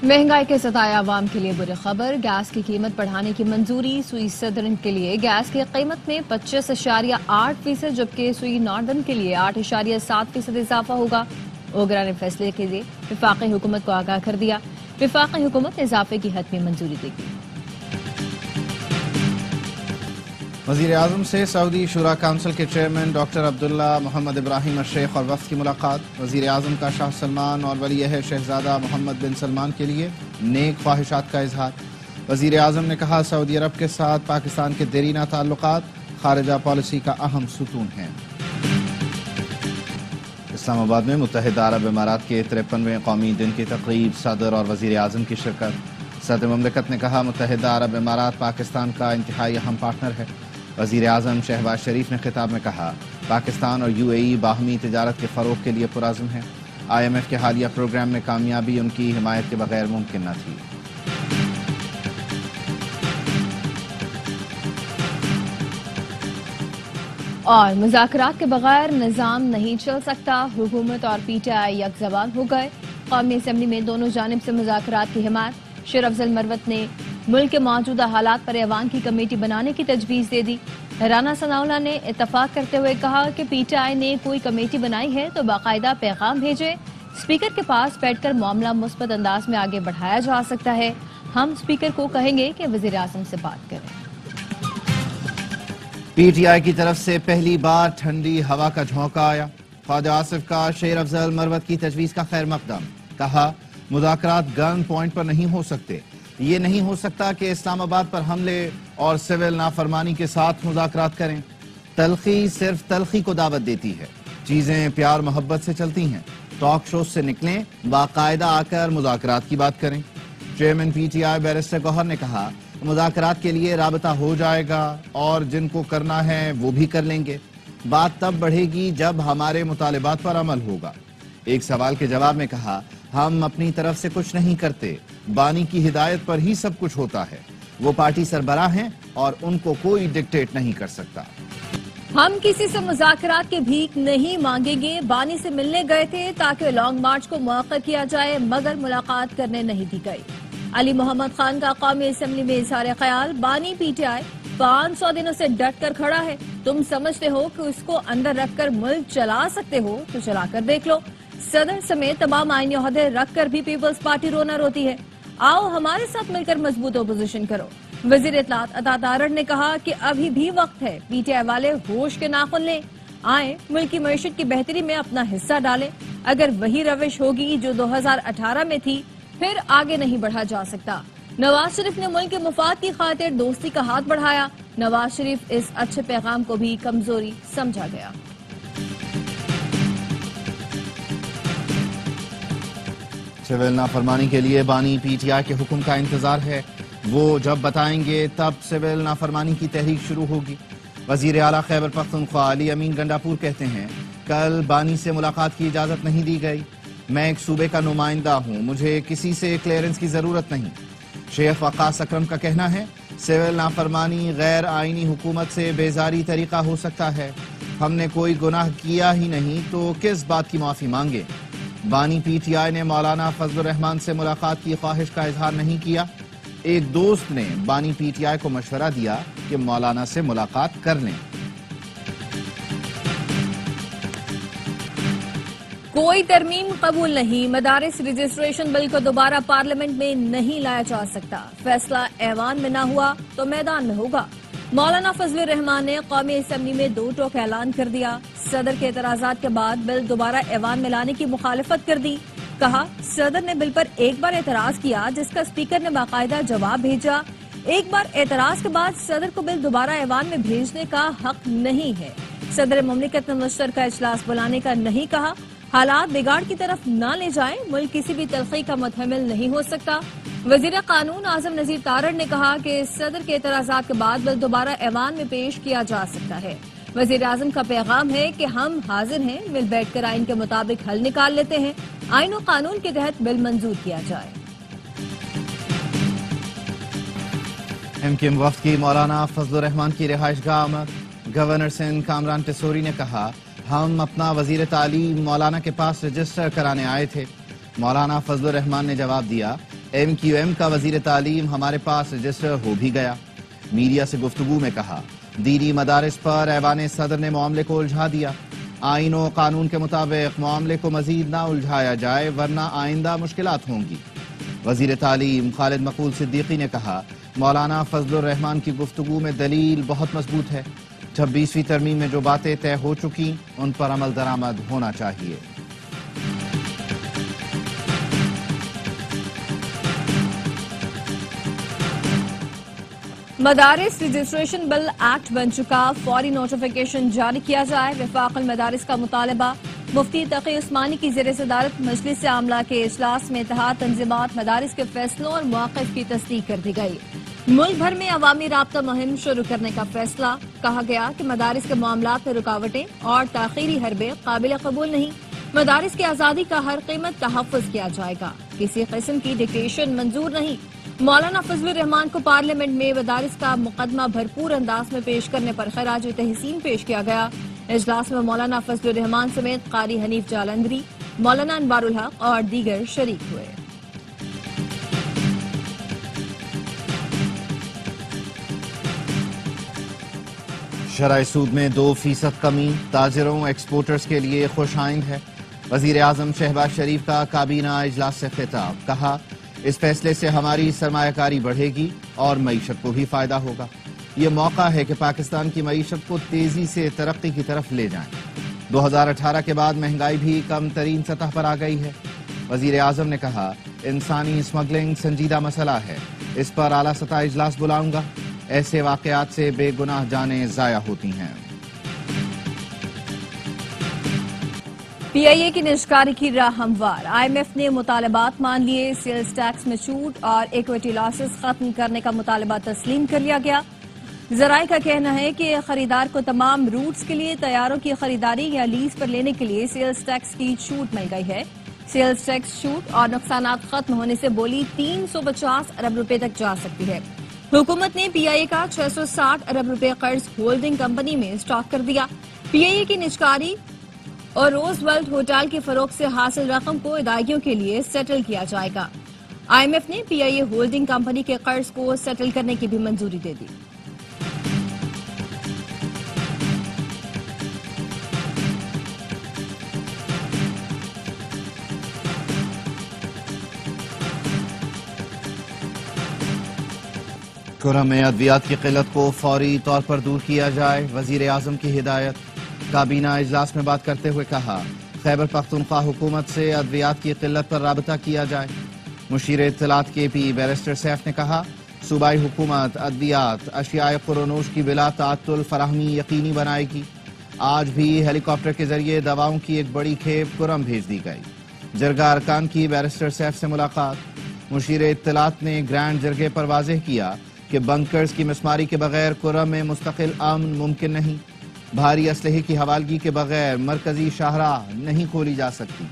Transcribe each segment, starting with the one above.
महंगाई के सताए आवाम के लिए बुरी खबर। गैस की कीमत बढ़ाने की मंजूरी। सुई सदर्न के लिए गैस की कीमत में 25.8%, जबकि सुई नॉर्दर्न के लिए 8.7% इजाफा होगा। ओगरा ने फैसले के लिए वफाकी हुकूमत को आगाह कर दिया। वफाकी हुकूमत इजाफे की हद में मंजूरी देगी। वज़ीर आज़म से सऊदी शुरा काउंसिल के चेयरमैन डॉक्टर अब्दुल्ला मोहम्मद इब्राहिम अल-शेख और वफ़द की मुलाकात। वज़ीर आज़म का शाह सलमान और वली अहद शहजादा मोहम्मद बिन सलमान के लिए नेक ख्वाहिशात का इजहार। वज़ीर आज़म ने कहा, सऊदी अरब के साथ पाकिस्तान के देरीना ताल्लुकात खारिजा पॉलिसी का अहम सुतून हैं। इस्लामाबाद में मुत्तहिदा अरब इमारात के 53वें कौमी दिन की तक़रीब, सदर और वज़ीर आज़म की शिरकत। सदर मुमलिकत ने कहा, मुत्तहिदा अरब इमारात पाकिस्तान का इंतहाई अहम पार्टनर है। वज़ीर आज़म शहबाज शरीफ ने खिताब में कहा, पाकिस्तान और UAE बाहमी तिजारत के फ़रोग़ के लिए पुरअज़्म है। IMF के हालिया प्रोग्राम में कामयाबी उनकी हिमायत के बगैर मुमकिन न थी। और मुज़ाकरात के बगैर निज़ाम नहीं चल सकता। हुकूमत और PTI एक ज़बान हो गए। कौमी असम्बली में दोनों जानिब से मुज़ाकरात की हिमायत। शेर अफजल मरवत ने मुल्क के मौजूदा हालात पर ऐवान की कमेटी बनाने की तजवीज़ दे दी। राना सनाउल्लाह ने इत्तफाक करते हुए कहा कि PTI ने कोई कमेटी बनाई है तो बाकायदा पैगाम भेजे। स्पीकर के पास बैठकर मामला मुस्बत अंदाज में आगे बढ़ाया जा सकता है। हम स्पीकर को कहेंगे कि वज़ीर आज़म से बात करें। PTI की तरफ से पहली बार ठंडी हवा का झोंका आया। ख्वाजा आसिफ का शेर अफजल मरवत की तजवीज़ का खैर मकदम। कहा, मुज़ाकरात गन पॉइंट पर नहीं हो सकते। ये नहीं हो सकता कि इस्लामाबाद पर हमले और सिविल नाफरमानी के साथ मुज़ाकरात करें। तलखी सिर्फ तलखी को दावत देती है। चीजें प्यार मोहब्बत से चलती हैं। टॉक शो से निकलें, बाकायदा आकर मुज़ाकरात की बात करें। चेयरमैन PTI बैरिस्टर गौहर ने कहा, मुज़ाकरात के लिए राबता हो जाएगा और जिनको करना है वो भी कर लेंगे। बात तब बढ़ेगी जब हमारे मुतालिबात पर अमल होगा। एक सवाल के जवाब में कहा, हम अपनी तरफ से कुछ नहीं करते, बानी की हिदायत पर ही सब कुछ होता है। वो पार्टी सरबराह हैं और उनको कोई डिक्टेट नहीं कर सकता। हम किसी से मुज़ाकरात की भीख नहीं मांगेंगे। बानी से मिलने गए थे ताकि लॉन्ग मार्च को मौका किया जाए, मगर मुलाकात करने नहीं दी गई। अली मोहम्मद खान का कौमी असम्बली में इज़हार ख्याल, बानी PTI 500 दिनों से डट कर खड़ा है। तुम समझते हो कि उसको अंदर रखकर मुल्क चला सकते हो तो चला कर देख लो। सदर समेत तमाम आईनी ओहदे रख कर भी पीपल्स पार्टी रोना रोती है। आओ हमारे साथ मिलकर मजबूत अपोजिशन करो। वजीर इत्तलात अता तारड़ ने कहा कि अभी भी वक्त है। PTI वाले होश के नाखुन लें, आए मुल्क की मईशत की बेहतरी में अपना हिस्सा डालें। अगर वही रविश होगी जो 2018 में थी, फिर आगे नहीं बढ़ा जा सकता। नवाज शरीफ ने मुल्क के मुफाद की खातिर दोस्ती का हाथ बढ़ाया। नवाज शरीफ इस अच्छे पैगाम को भी कमजोरी समझा गया। सिविल नाफरमानी के लिए बानी PTI के हुक्म का इंतजार है। वो जब बताएंगे तब सिविल नाफरमानी की तहरीक शुरू होगी। वजीर आला खैबर पख्तूनख्वा अली अमीन गंडापुर कहते हैं, कल बानी से मुलाकात की इजाजत नहीं दी गई। मैं एक सूबे का नुमाइंदा हूँ, मुझे किसी से क्लियरेंस की जरूरत नहीं। शेख वक़ास अकरम का कहना है, सिविल नाफरमानी गैर आईनी हुकूमत से बेजारी तरीका हो सकता है। हमने कोई गुनाह किया ही नहीं तो किस बात की माफी मांगे। बानी PTI ने मौलाना फजलुर रहमान से मुलाकात की ख्वाहिश का इजहार नहीं किया। एक दोस्त ने बानी PTI को मशवरा दिया कि मौलाना से मुलाकात कर लें। कोई तरमीम कबूल नहीं। मदारिस रजिस्ट्रेशन बिल को दोबारा पार्लियामेंट में नहीं लाया जा सकता। फैसला ऐवान में न हुआ तो मैदान में होगा। मौलाना फजलुर रहमान ने कौमी असम्बली में 2 टोक ऐलान कर दिया। सदर के एतराजात के बाद बिल दोबारा ऐवान में लाने की मुखालिफत कर दी। कहा, सदर ने बिल पर एक बार एतराज किया जिसका स्पीकर ने बाकायदा जवाब भेजा। एक बार एतराज के बाद सदर को बिल दोबारा ऐवान में भेजने का हक नहीं है। सदर मुमलिकत ने मुश्तरका इजलास बुलाने का नहीं कहा। हालात बिगाड़ की तरफ न ले जाएं, मुल्क किसी भी तलखी का मुतहमिल नहीं हो सकता। वजीर कानून आजम नजीर तारड़ ने कहा कि सदर के एतराजात के बाद बिल दोबारा ऐवान में पेश किया जा सकता है। वजीर आजम का पैगाम है कि हम हाजिर हैं, मिल बैठकर आइन के मुताबिक हल निकाल लेते हैं। आइन और कानून के तहत बिल मंजूर किया जाए। MKM वफ्द की मौलाना फजलुर रहमान की रिहाइशगाह आमद। गवर्नर सिंध कामरान टिसोरी ने कहा, हम अपना वजीर तालीम मौलाना के पास रजिस्टर कराने आए थे। मौलाना फजलुर रहमान ने जवाब दिया MQM کا وزیر تعلیم ہمارے پاس رجسٹر ہو بھی گیا۔ میڈیا سے گفتگو میں کہا دینی مدارس پر ایوان صدر نے معاملے کو الجھا دیا۔ آئین و قانون کے مطابق معاملے کو مزید نہ الجھایا جائے ورنہ آئندہ مشکلات ہوں گی۔ وزیر تعلیم خالد مقبول صدیقی نے کہا مولانا فضل الرحمان کی گفتگو میں دلیل بہت مضبوط ہے۔ 26ویں ترمیم میں جو باتیں طے ہو چکی ان پر عمل درآمد ہونا چاہیے۔ مدارس رجسٹریشن بل ایکٹ بن چکا، فوری نوٹیفیکیشن جاری کیا جائے۔ وفاق المدارس کا مطالبہ، مفتی تقی عثمانی کی زیر صدارت مجلس عاملہ کے اجلاس میں اتحاد تنظیمات مدارس کے فیصلوں اور مواقف کی تصدیق کر دی گئی۔ ملک بھر میں عوامی رابطہ مہم شروع کرنے کا فیصلہ، کہا گیا کہ مدارس کے معاملات میں رکاوٹیں اور تاخیری حربے قابل قبول نہیں۔ مدارس کی آزادی کا ہر قیمت تحفظ کیا جائے گا، کسی قسم کی ڈکٹیشن منظور نہیں۔ مولانا فضل الرحمان کو پارلیمنٹ میں مدارس کا مقدمہ بھرپور انداز میں پیش کرنے پر خراج تحسین پیش کیا گیا۔ اجلاس میں مولانا فضل الرحمان سمیت قاری حنیف جالندری، مولانا انوار الحق اور دیگر شریک ہوئے۔ شرح سود میں 2% کمی تاجروں ایکسپورٹرز کے لیے خوش آئند ہے۔ وزیر اعظم شہباز شریف کا کابینہ اجلاس سے خطاب، کہا اس فیصلے سے ہماری سرمایہ کاری بڑھے گی اور معیشت کو بھی فائدہ ہوگا۔ یہ موقع ہے کہ پاکستان کی معیشت کو تیزی سے ترقی کی طرف لے جائیں۔ 2018 کے بعد مہنگائی بھی کم ترین سطح پر آ گئی ہے۔ وزیر اعظم نے کہا انسانی اسمگلنگ سنجیدہ مسئلہ ہے، اس پر اعلیٰ سطح اجلاس بلاؤں گا۔ ایسے واقعات سے بے گناہ جانیں ضائع ہوتی ہیں۔ PIA کی نجکاری کی راہ ہموار، IMF نے مطالبات مان لیے، سیلز ٹیکس میں چھوٹ اور ایکویٹی لاسز ختم کرنے کا مطالبہ تسلیم کر لیا گیا۔ ذرائع کا کہنا ہے کہ خریدار کو تمام روٹس کے لیے طیاروں کی خریداری یا لیز پر لینے کے لیے سیلز ٹیکس کی چھوٹ مل گئی ہے۔ سیلز ٹیکس چھوٹ اور نقصانات ختم ہونے سے بولی 350 ارب روپے تک جا سکتی ہے۔ حکومت نے PIA کا 660 ارب روپے قرض ہولڈنگ کمپنی میں اسٹاک کر دیا۔ PIA کی نجکاری اور روز ورلڈ ہوٹل کے فروغ سے حاصل رقم کو ادائیگیوں کے لیے سیٹل کیا جائے گا۔ IMF نے PIA ہولڈنگ کمپنی کے قرض کو سیٹل کرنے کی بھی منظوری دے دی۔ کرم میں ادویات کی قلت کو فوری طور پر دور کیا جائے، وزیر اعظم کی ہدایت۔ کابینہ اجلاس میں بات کرتے ہوئے کہا خیبر پختونخوا حکومت سے ادویات کی قلت پر رابطہ کیا جائے۔ مشیر اطلاعات KP بیرسٹر سیف نے کہا صوبائی حکومت ادویات اشیاء قرونوش کی بلا تعطل فراہمی یقینی بنائے گی۔ آج بھی ہیلی کاپٹر کے ذریعے دواؤں کی ایک بڑی کھیپ کرم بھیج دی گئی۔ جرگہ ارکان کی بیرسٹر سیف سے ملاقات، مشیر اطلاعات نے گرینڈ جرگے پر واضح کیا کہ بنکرز کی مسماری کے بغیر کرم میں مستقل امن ممکن نہیں۔ بھاری اسلحے کی حوالگی کے بغیر مرکزی شاہراہ نہیں کھولی جا سکتی۔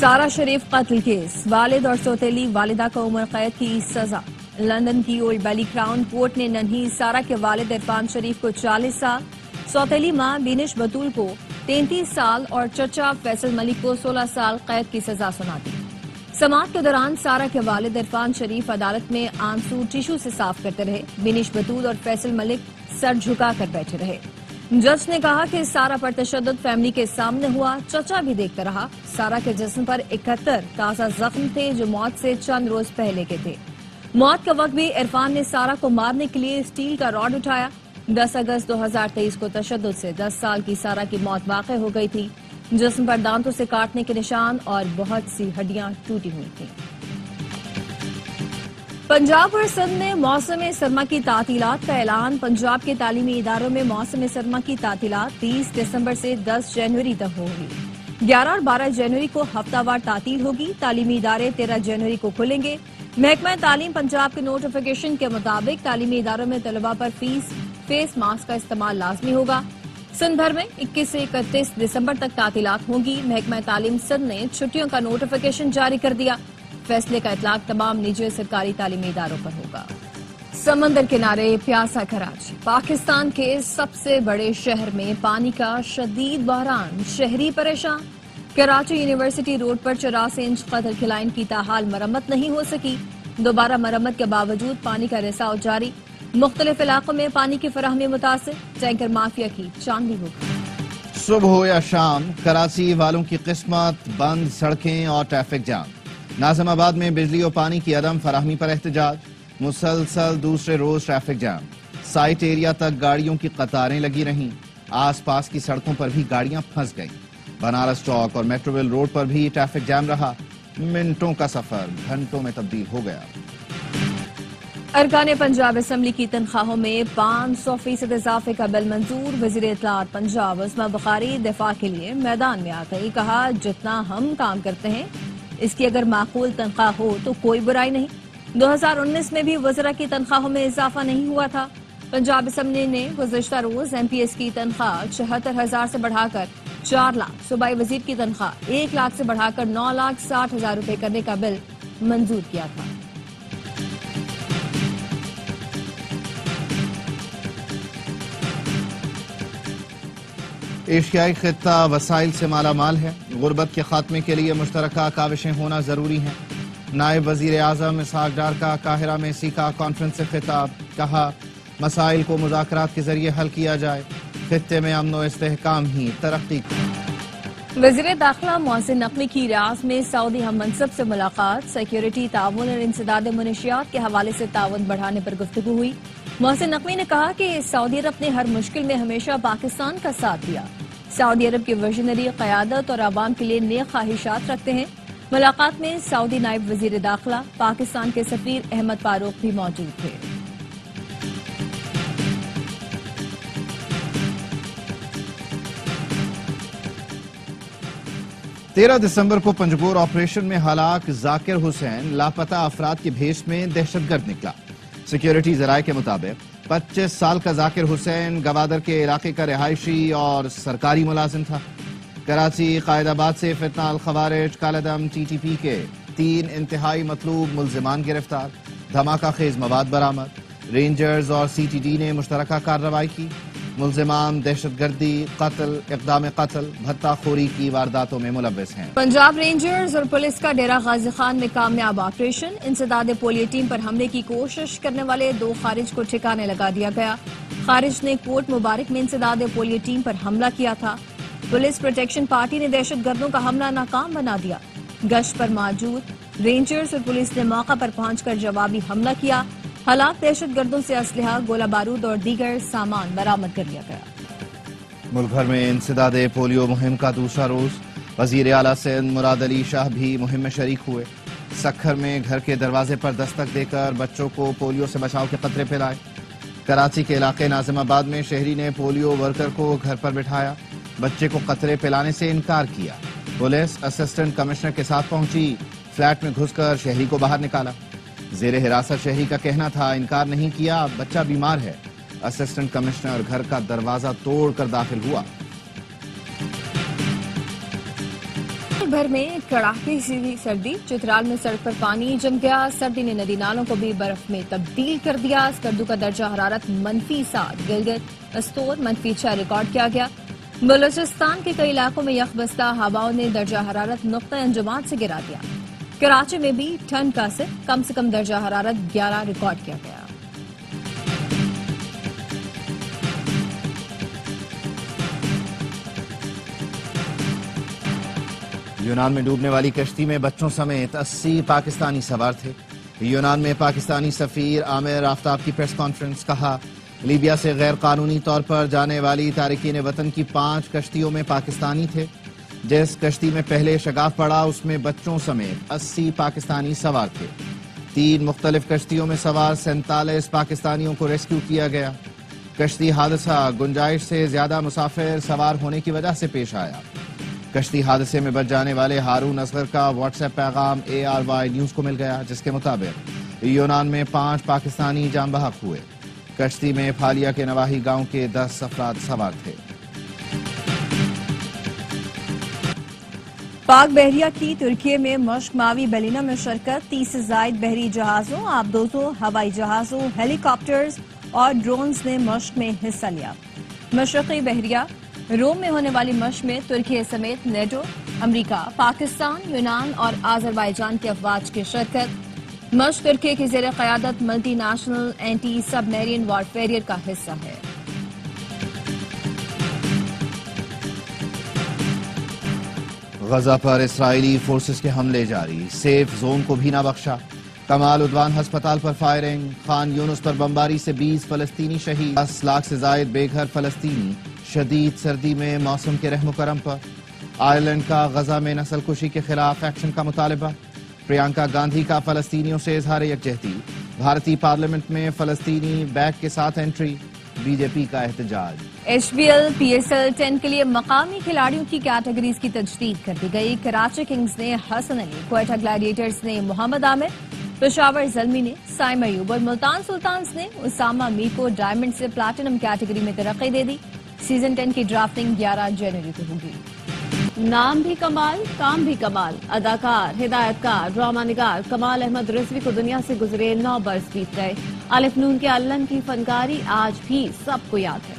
سارہ شریف قتل کیس، والد اور سوتیلی والدہ کو عمر قید کی سزا۔ لندن کی اولڈ بیلی کراؤن کورٹ نے ننھی سارہ کے والد عرفان شریف کو 40 سال، سوتیلی ماں بینش بطول کو 33 سال اور چچا فیصل ملک کو 16 سال قید کی سزا سنا دی۔ سماعت کے دوران سارہ کے والد عرفان شریف عدالت میں آنسو ٹیشو سے صاف کرتے رہے۔ بینش بطول اور فیصل ملک سر جھکا کر بیٹھے رہے۔ جج نے کہا کہ سارہ پر تشدد فیملی کے سامنے ہوا، چچا بھی دیکھتا رہا۔ سارہ کے جسم پر 71 تازہ زخم تھے جو موت سے چند روز پہلے کے تھے۔ موت کا وقت بھی عرفان نے سارہ کو مارنے کے لیے اسٹیل کا راڈ اٹھایا۔ 10 اگست 2023 کو تشدد سے 10 سال کی سارہ کی موت واقع ہو گئی تھی۔ جسم پر دانتوں سے کاٹنے کے نشان اور بہت سی ہڈیاں ٹوٹی ہوئی تھیں۔ پنجاب اور سندھ میں موسم سرما کی تعطیلات کا اعلان، پنجاب کے تعلیمی اداروں میں موسم سرما کی تعطیلات 30 دسمبر سے 10 جنوری تک ہوگی۔ 11 اور 12 جنوری کو ہفتہ وار تعطیل ہوگی۔ تعلیمی ادارے 13 جنوری کو کھلیں گے۔ محکمہ تعلیم پنجاب کے نوٹیفیکیشن کے مطابق تعلیمی اداروں میں طلباء پر فیس ماسک کا استعمال لازمی ہوگا۔ سندھ بھر میں 21 سے 31 دسمبر تک تعطیلات ہوں گی۔ محکمہ تعلیم سندھ نے چھٹیوں کا نوٹیفیکیشن جاری کر دیا۔ فیصلے کا اطلاق تمام نجی اور سرکاری تعلیمی اداروں پر ہوگا۔ समंदर किनारे प्यासा कराची। पाकिस्तान के सबसे बड़े शहर में पानी का शदीद बहरान, शहरी परेशान। कराची यूनिवर्सिटी रोड पर 84 इंच कदर की लाइन की ताहाल मरम्मत नहीं हो सकी। दोबारा मरम्मत के बावजूद पानी का रिसाव जारी। मुख्तलिफ इलाकों में पानी की फराहमी मुतासिर। टैंकर माफिया की चांदी हो गई। सुबह हो या शाम, कराची वालों की किस्मत बंद सड़कें और ट्रैफिक जाम। नाज़िमाबाद में बिजली और पानी की अदम फराहमी पर एहतजाज। मुसलसल दूसरे रोज ट्रैफिक जाम। साइट एरिया तक गाड़ियों की कतारें लगी रहीं। आस पास की सड़कों पर भी गाड़ियां फंस गईं। बनारस चौक और मेट्रोविल रोड पर भी ट्रैफिक जाम रहा। मिनटों का सफर घंटों में तब्दील हो गया। अरकान पंजाब असम्बली की तनख्वाहों में 500% इजाफे का बिल मंजूर। वजीर इत्तलात पंजाब उस्मा बुखारी दिफा के लिए मैदान में आ गई। कहा, जितना हम काम करते हैं इसकी अगर माकूल तनख्वाह हो तो कोई बुराई नहीं। 2019 में भी वज़रा की तनख्वाहों में इजाफा नहीं हुआ था। पंजाब असम्बली ने गुज़श्ता रोज MPS की तनख्वाह 74,000 से बढ़ाकर 4 लाख, सूबाई वजीर की तनख्वाह 1 लाख से बढ़ाकर 9,60,000 रुपए करने का बिल मंजूर किया था। एशियाई खित्ता वसाइल से माला माल है। गुर्बत के खात्मे के लिए मुश्तरका काविशें होना जरूरी हैं। नायब वजीर आजम इसहाक डार का काहिरा में सीका कॉन्फ्रेंस से खिताब। कहा, मसाइल को मुज़ाकरात के जरिए हल किया जाए। खित्ते में अमन व इस्तेहकाम ही तरक्की। वज़ीर दाखिला मोहसिन नकवी की रियासत में सऊदी हम मनसब से मुलाकात। सिक्योरिटी, ताउन और इंसदाद मुनशियात के हवाले से ताउन बढ़ाने पर गुफ्तगू हुई। मोहसिन नकवी ने कहा कि सऊदी अरब ने हर मुश्किल में हमेशा पाकिस्तान का साथ दिया। सऊदी अरब की विजनरी क़यादत और आवाम के लिए नेक ख्वाहिशात रखते हैं। मुलाकात में सऊदी नायब वजीर दाखिला, पाकिस्तान के सफीर अहमद फारूक भी मौजूद थे। तेरह दिसंबर को पंजगोर ऑपरेशन में हलाक जाकिर हुसैन लापता अफराद की भेष में दहशतगर्द निकला। सिक्योरिटी जराये के मुताबिक 25 साल का जाकिर हुसैन गवादर के इलाके का रिहायशी और सरकारी मुलाजिम था। कराची कायदाबाद से फितना अल खवारिज कालेदम TTP के 3 इंतहाई मतलूब मुल्जिमान गिरफ्तार। धमाका खेज मवाद बरामद। रेंजर्स और CTD ने मुश्तरका कार्रवाई की। मुल्जिमान दहशतगर्दी, कत्ल, इक़दाम कत्ल, भत्ताखोरी की वारदातों में मुलव्वस हैं। पंजाब रेंजर्स और पुलिस का डेरा गाजी खान में कामयाब ऑपरेशन। इंसदाद पोलियो टीम पर हमले की कोशिश करने वाले 2 खारिज को ठिकाने लगा दिया गया। खारिज ने कोट मुबारक में इंसदाद पोलियो टीम पर हमला किया था। पुलिस प्रोटेक्शन पार्टी ने दहशतगर्दों का हमला नाकाम बना दिया। गश्त पर मौजूद रेंजर्स और पुलिस ने मौका पर पहुंचकर जवाबी हमला किया। हलाक दहशतगर्दों से असलहा, गोला बारूद और दीगर सामान बरामद कर लिया गया। मुल्क भर में इंसदाद पोलियो मुहिम का दूसरा रोज। वजीर आला सिंध मुराद अली शाह भी मुहिम में शरीक हुए। सखर में घर के दरवाजे पर दस्तक देकर बच्चों को पोलियो से बचाव के कतरे पिलाए। कराची के इलाके नाज़िमाबाद में शहरी ने पोलियो वर्कर को घर पर बिठाया। बच्चे को कतरे पिलाने से इनकार किया। पुलिस असिस्टेंट कमिश्नर के साथ पहुंची। फ्लैट में घुसकर शहरी को बाहर निकाला। जेरे हिरासत शहरी का कहना था, इनकार नहीं किया, बच्चा बीमार है। असिस्टेंट कमिश्नर घर का दरवाजा तोड़कर दाखिल हुआ। भर में कड़ाके की सर्दी। चित्राल में सड़क पर पानी जम गया। सर्दी ने नदी नालों को भी बर्फ में तब्दील कर दिया। स्कर्दू का दर्जा हरारत -7, गिलगित अस्तोर -6 रिकॉर्ड किया गया। बलूचिस्तान के कई इलाकों में यखबस्ता हवाओं ने दर्जा हरारत नुक्ता अंजुमात से गिरा दिया। कराची में भी ठंड का असर, कम से कम दर्जा हरारत 11 रिकॉर्ड किया गया। यूनान में डूबने वाली कश्ती में बच्चों समेत 80 पाकिस्तानी सवार थे। यूनान में पाकिस्तानी सफीर आमिर आफ्ताब की प्रेस कॉन्फ्रेंस। कहा, लीबिया से गैर कानूनी तौर पर जाने वाली तारिकीन वतन की 5 कश्तियों में पाकिस्तानी थे। जिस कश्ती में पहले शगाफ पड़ा उसमें बच्चों समेत 80 पाकिस्तानी सवार थे। 3 मुख्तलिफ कश्तियों में सवार 47 पाकिस्तानियों को रेस्क्यू किया गया। कश्ती हादसा गुंजाइश से ज्यादा मुसाफिर सवार होने की वजह से पेश आया। कश्ती हादसे में बच जाने वाले हारून असगर का व्हाट्सएप पैगाम ARY न्यूज को मिल गया, जिसके मुताबिक यूनान में 5 पाकिस्तानी जान बहक हुए। कश्ती में फालिया के नवाही गांव के 10 अफराद सवार थे। پاک بحریہ کی ترکی میں مشق ماوی بیلینا میں شرکت 30 سے زائد بحری جہازوں، آبدوزوں، ہوائی جہازوں، ہیلی کاپٹرز اور ڈرونز نے مشق میں حصہ لیا۔ مشرقی بحریہ روم میں ہونے والی مشق میں ترکی سمیت نیٹو، امریکہ، پاکستان، یونان اور آذربائیجان کے افواج کی شرکت۔ مشق ترکی کی زیر قیادت ملٹی نیشنل اینٹی سب میرین وارفیئر کا حصہ ہے۔ غزہ پر اسرائیلی فورسز کے حملے جاری، سیف زون کو بھی نہ بخشا۔ کمال عدوان ہسپتال پر فائرنگ، خان یونس پر بمباری سے 20 فلسطینی شہید، 10 لاکھ سے زائد بے گھر فلسطینی شدید سردی میں موسم کے رحم و کرم پر۔ آئرلینڈ کا غزہ میں نسل کشی کے خلاف ایکشن کا مطالبہ، پرینکا گاندھی کا فلسطینیوں سے اظہار یکجہتی، بھارتی پارلیمنٹ میں فلسطینی بیگ کے ساتھ انٹری، بی جے پی کا احتجاج۔ H B L P S L 10 کے لیے مقامی کھلاڑیوں کی کیٹیگریز کی تجدید کر دی گئی۔ کراچی کنگز نے حسن علی، کوئٹہ گلیڈیٹرز نے محمد عامر، پشاور زلمی نے سائم ایوب اور ملتان سلطانز نے اسامہ میر کو ڈائمنڈ سے پلاٹینم کیٹیگری میں ترقی دے دی۔ سیزن 10 کی ڈرافٹنگ 11 جنوری کو ہوگی۔ نام بھی کمال، کام بھی کمال، اداکار، ہدایت کار، ڈرامہ نگار کمال احمد رضوی کو دنیا سے گزرے 9 برس بیت گئے۔ الف نون کے علم کی فنکاری آج بھی سب کو یاد ہے۔